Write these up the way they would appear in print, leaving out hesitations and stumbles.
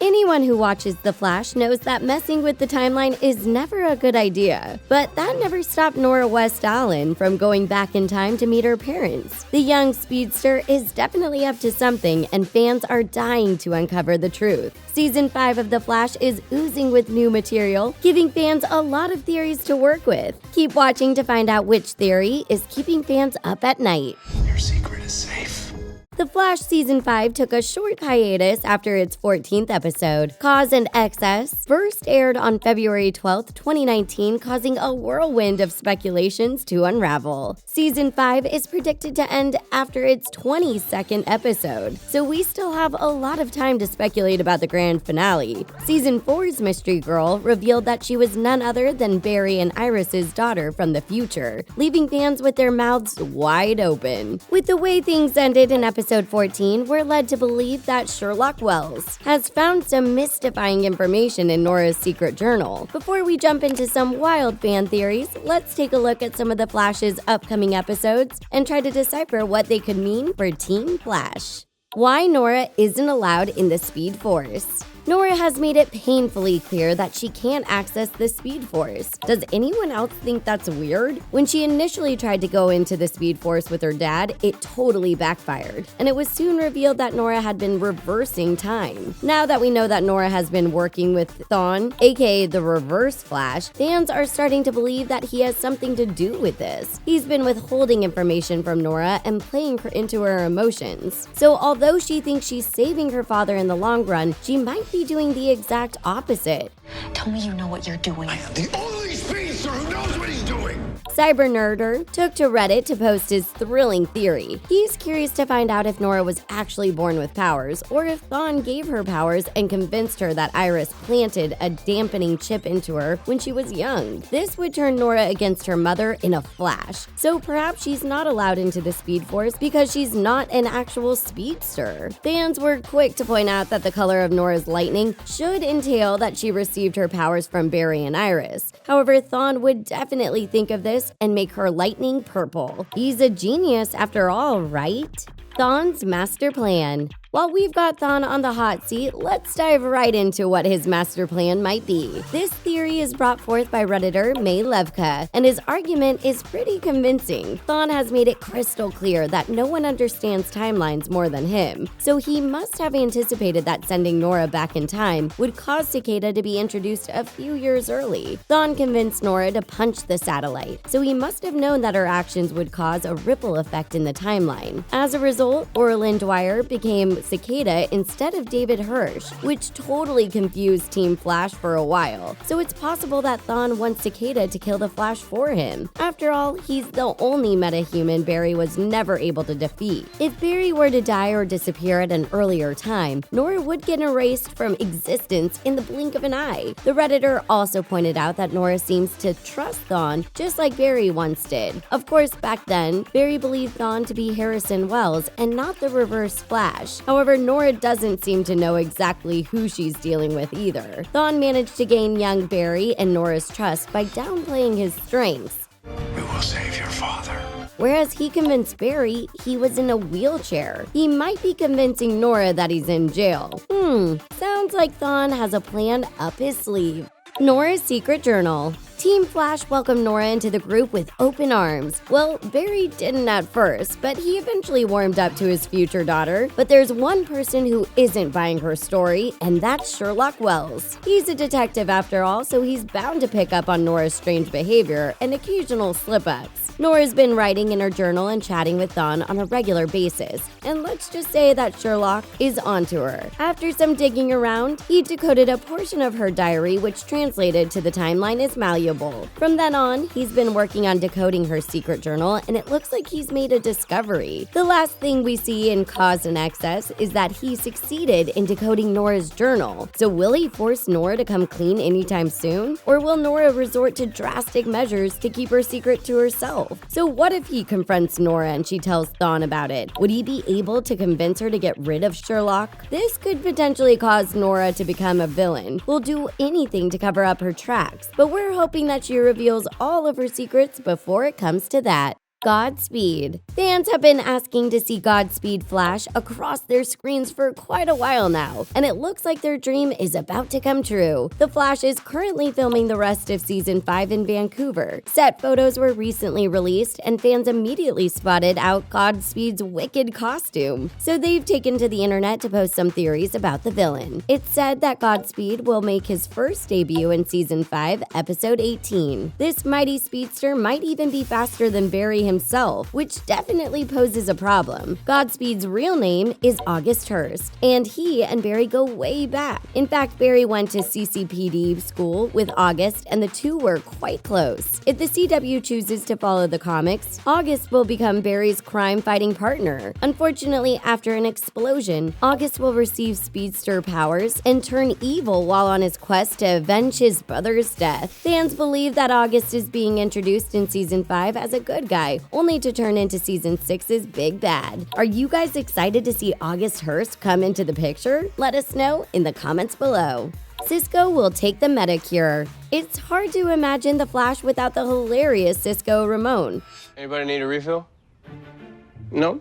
Anyone who watches The Flash knows that messing with the timeline is never a good idea. But that never stopped Nora West Allen from going back in time to meet her parents. The young speedster is definitely up to something, and fans are dying to uncover the truth. Season 5 of The Flash is oozing with new material, giving fans a lot of theories to work with. Keep watching to find out which theory is keeping fans up at night. Your secret is safe. The Flash Season 5 took a short hiatus after its 14th episode. Cause and Excess first aired on February 12, 2019, causing a whirlwind of speculations to unravel. Season 5 is predicted to end after its 22nd episode, so we still have a lot of time to speculate about the grand finale. Season 4's mystery girl revealed that she was none other than Barry and Iris's daughter from the future, leaving fans with their mouths wide open. With the way things ended in episode 14, we're led to believe that Sherlock Wells has found some mystifying information in Nora's secret journal. Before we jump into some wild fan theories, let's take a look at some of the Flash's upcoming episodes and try to decipher what they could mean for Team Flash. Why Nora isn't allowed in the Speed Force. Nora has made it painfully clear that she can't access the Speed Force. Does anyone else think that's weird? When she initially tried to go into the Speed Force with her dad, it totally backfired, and it was soon revealed that Nora had been reversing time. Now that we know that Nora has been working with Thawne, aka the Reverse Flash, fans are starting to believe that he has something to do with this. He's been withholding information from Nora and playing her into her emotions. So although she thinks she's saving her father in the long run, she might be doing the exact opposite. Tell me you know what you're doing. I am the only speedster who knows what he's doing. Cybernerder took to Reddit to post his thrilling theory. He's curious to find out if Nora was actually born with powers, or if Thawne gave her powers and convinced her that Iris planted a dampening chip into her when she was young. This would turn Nora against her mother in a flash. So perhaps she's not allowed into the Speed Force because she's not an actual speedster. Fans were quick to point out that the color of Nora's lightning should entail that she received her powers from Barry and Iris. However, Thawne would definitely think of this and make her lightning purple. He's a genius after all, right? Thawne's master plan. While we've got Thawne on the hot seat, let's dive right into what his master plan might be. This theory is brought forth by Redditor May Levka, and his argument is pretty convincing. Thawne has made it crystal clear that no one understands timelines more than him, so he must have anticipated that sending Nora back in time would cause Cicada to be introduced a few years early. Thawne convinced Nora to punch the satellite, so he must have known that her actions would cause a ripple effect in the timeline. As a result, Orlin Dwyer became Cicada instead of David Hirsch, which totally confused Team Flash for a while. So it's possible that Thawne wants Cicada to kill the Flash for him. After all, he's the only metahuman Barry was never able to defeat. If Barry were to die or disappear at an earlier time, Nora would get erased from existence in the blink of an eye. The Redditor also pointed out that Nora seems to trust Thawne just like Barry once did. Of course, back then, Barry believed Thawne to be Harrison Wells and not the Reverse Flash. However, Nora doesn't seem to know exactly who she's dealing with either. Thawne managed to gain young Barry and Nora's trust by downplaying his strengths. We will save your father. Whereas he convinced Barry he was in a wheelchair. He might be convincing Nora that he's in jail. Sounds like Thawne has a plan up his sleeve. Nora's secret journal. Team Flash welcomed Nora into the group with open arms. Well, Barry didn't at first, but he eventually warmed up to his future daughter. But there's one person who isn't buying her story, and that's Sherlock Wells. He's a detective after all, so he's bound to pick up on Nora's strange behavior and occasional slip-ups. Nora's been writing in her journal and chatting with Thawne on a regular basis, and let's just say that Sherlock is onto her. After some digging around, he decoded a portion of her diary, which translated to the timeline as malleable. From then on, he's been working on decoding her secret journal, and it looks like he's made a discovery. The last thing we see in Cause and Excess is that he succeeded in decoding Nora's journal. So will he force Nora to come clean anytime soon? Or will Nora resort to drastic measures to keep her secret to herself? So what if he confronts Nora and she tells Thawne about it? Would he be able to convince her to get rid of Sherlock? This could potentially cause Nora to become a villain. We'll do anything to cover up her tracks, but we're hoping that she reveals all of her secrets before it comes to that. Godspeed. Fans have been asking to see Godspeed flash across their screens for quite a while now, and it looks like their dream is about to come true. The Flash is currently filming the rest of Season 5 in Vancouver. Set photos were recently released, and fans immediately spotted out Godspeed's wicked costume. So they've taken to the internet to post some theories about the villain. It's said that Godspeed will make his first debut in Season 5, Episode 18. This mighty speedster might even be faster than Barry himself, which definitely poses a problem. Godspeed's real name is August Hurst, and he and Barry go way back. In fact, Barry went to CCPD school with August, and the two were quite close. If the CW chooses to follow the comics, August will become Barry's crime-fighting partner. Unfortunately, after an explosion, August will receive speedster powers and turn evil while on his quest to avenge his brother's death. Fans believe that August is being introduced in Season 5 as a good guy, only to turn into Season 6's big bad. Are you guys excited to see August Hurst come into the picture? Let us know in the comments below. Cisco will take the meta cure. It's hard to imagine the Flash without the hilarious Cisco Ramon. Anybody need a refill? No?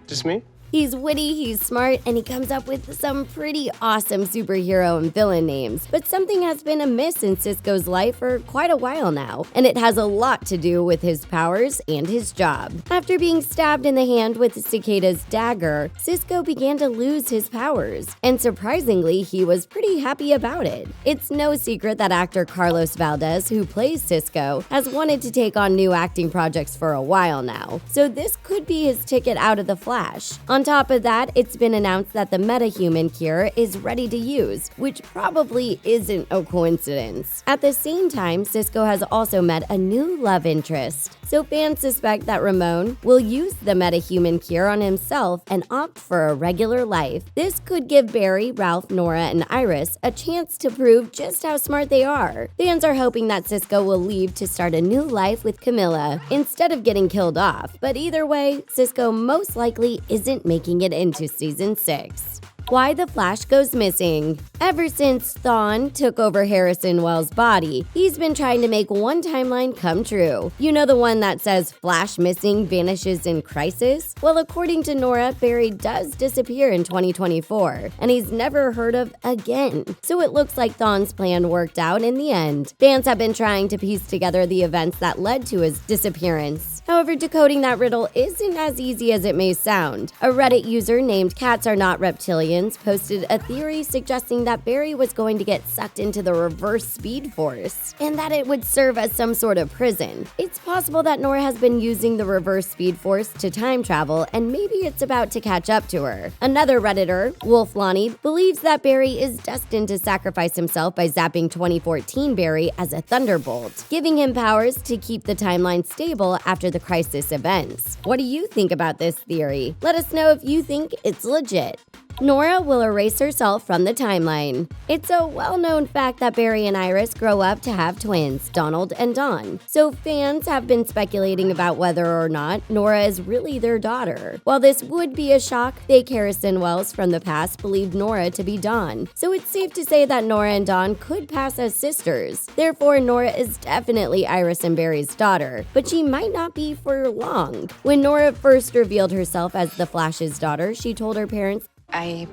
Just me? He's witty, he's smart, and he comes up with some pretty awesome superhero and villain names. But something has been amiss in Cisco's life for quite a while now, and it has a lot to do with his powers and his job. After being stabbed in the hand with Cicada's dagger, Cisco began to lose his powers, and surprisingly, he was pretty happy about it. It's no secret that actor Carlos Valdez, who plays Cisco, has wanted to take on new acting projects for a while now, so this could be his ticket out of the Flash. On top of that, it's been announced that the metahuman cure is ready to use, which probably isn't a coincidence. At the same time, Cisco has also met a new love interest, so fans suspect that Ramon will use the metahuman cure on himself and opt for a regular life. This could give Barry, Ralph, Nora, and Iris a chance to prove just how smart they are. Fans are hoping that Cisco will leave to start a new life with Camilla instead of getting killed off, but either way, Cisco most likely isn't making it into Season 6. Why the Flash goes missing. Ever since Thawne took over Harrison Wells' body, he's been trying to make one timeline come true. You know, the one that says Flash missing vanishes in crisis? Well, according to Nora, Barry does disappear in 2024, and he's never heard of again. So it looks like Thawne's plan worked out in the end. Fans have been trying to piece together the events that led to his disappearance. However, decoding that riddle isn't as easy as it may sound. A Reddit user named Cats Are Not Reptilians posted a theory suggesting that Barry was going to get sucked into the reverse speed force, and that it would serve as some sort of prison. It's possible that Nora has been using the reverse speed force to time travel, and maybe it's about to catch up to her. Another Redditor, Wolf Lonnie, believes that Barry is destined to sacrifice himself by zapping 2014 Barry as a thunderbolt, giving him powers to keep the timeline stable after the crisis events. What do you think about this theory? Let us know if you think it's legit. Nora will erase herself from the timeline. It's a well-known fact that Barry and Iris grow up to have twins, Donald and Dawn. So fans have been speculating about whether or not Nora is really their daughter. While this would be a shock, fake Harrison Wells from the past believed Nora to be Dawn. So it's safe to say that Nora and Dawn could pass as sisters. Therefore, Nora is definitely Iris and Barry's daughter, but she might not be for long. When Nora first revealed herself as the Flash's daughter, she told her parents, I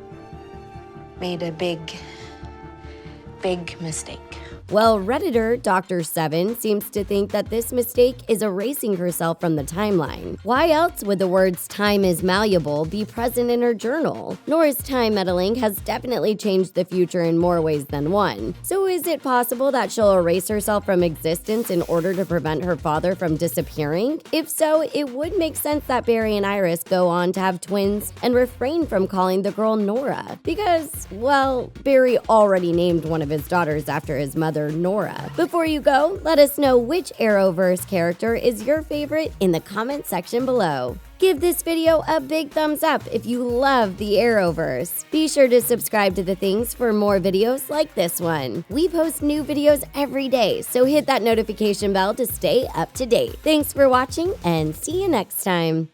made a big mistake. Well, Redditor Dr. Seven seems to think that this mistake is erasing herself from the timeline. Why else would the words "time is malleable" be present in her journal? Nora's time meddling has definitely changed the future in more ways than one. So is it possible that she'll erase herself from existence in order to prevent her father from disappearing? If so, it would make sense that Barry and Iris go on to have twins and refrain from calling the girl Nora. Because, well, Barry already named one of his daughters after his mother, Nora. Before you go, let us know which Arrowverse character is your favorite in the comment section below. Give this video a big thumbs up if you love the Arrowverse. Be sure to subscribe to The Things for more videos like this one. We post new videos every day, so hit that notification bell to stay up to date. Thanks for watching, and see you next time.